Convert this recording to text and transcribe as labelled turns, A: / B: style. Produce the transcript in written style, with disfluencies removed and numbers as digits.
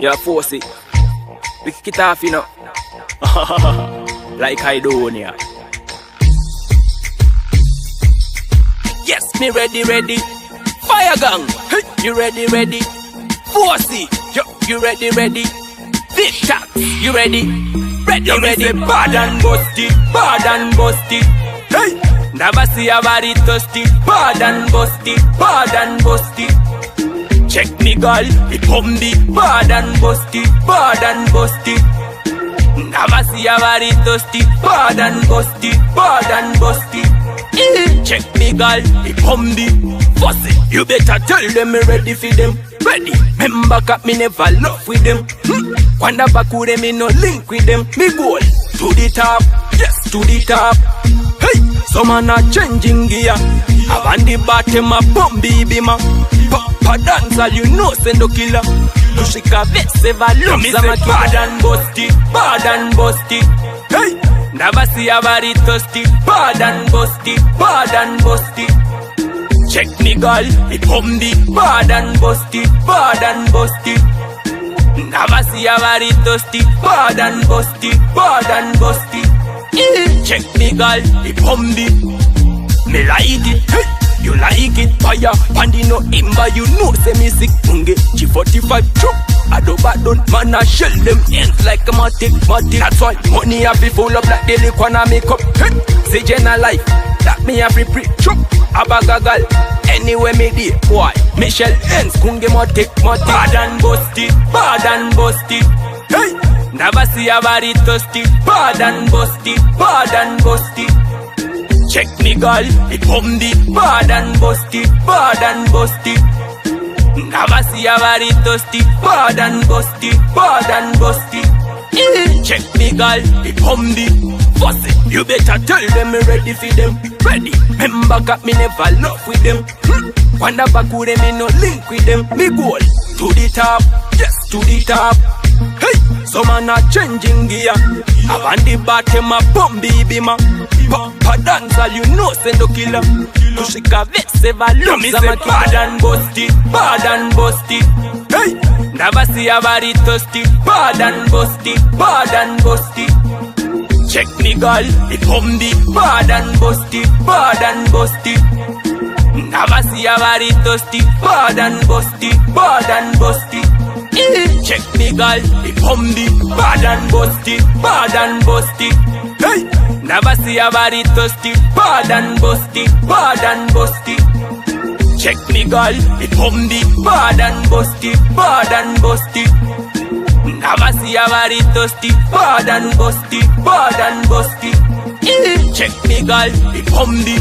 A: You force it. We kick it off, you know. Like I do here. Yes, me ready. Fire gang. Hey, you ready? Force it. You ready? Big tax. You ready? Ready. Bad and busted. Hey, never see a body toasted. Bad and busted. Check me girl, it bumby. Bad and busted. Never see a body toasted. Bad and busted. Check me girl, it bumby. Fussy, you better tell them me ready for them. Ready, remember cat me never love with them. Wonder back with them, me no link with them. Me goal, to the top, yes to the top. Hey, some man a changing gear. I want the bottom a bumby bima. Papa dancer, you know send no killer. Kushika vex ever looks like a bad and busted. Hey, never see a body toasted. Bad and busted. Check me girl, it bumby. Bad and busted. Never see a body toasted. Bad and busted. Check me girl, it bumby. Me like it, hey, you like it. Fire, pandi no imba, you know say me sick. Unge, G45 chop. I don't man I shell them ends like a matic. That's why money have be full up like daily kwana make up. Hey, say Jenna life, that me have be pre chop. Abagagal, anyway me dey, boy. Michelle ends, kunge matic. Bad and busted. Hey, never see a body toasted. Bad and busted. Check me girl, it bumby. Bad and busted. Never see a body toasted. Bad and busted. Check me girl, it bumby. Fussy, you better tell them me ready for them. Ready, remember got me never love with them. Wonder back with them, me no link with them. Me goal, to the top, yes to the top. Hey, some man a changing gear. I want the bottom a bumby bima. Papa dancer, you know send no killer. Kushika vex ever looks like a bad and busted. Hey, never see a body toasted. Bad and busted. Check me girl, it bumby. Bad and busted. Never see a body toasted. Bad and busted. Check me girl, it bumby. Bad and busted. Hey, never see a body toasted. Bad and busted. Check me girl, it bumby. Bad and busted. Never see a body toasted. Bad and busted. Check me girl, it bumby.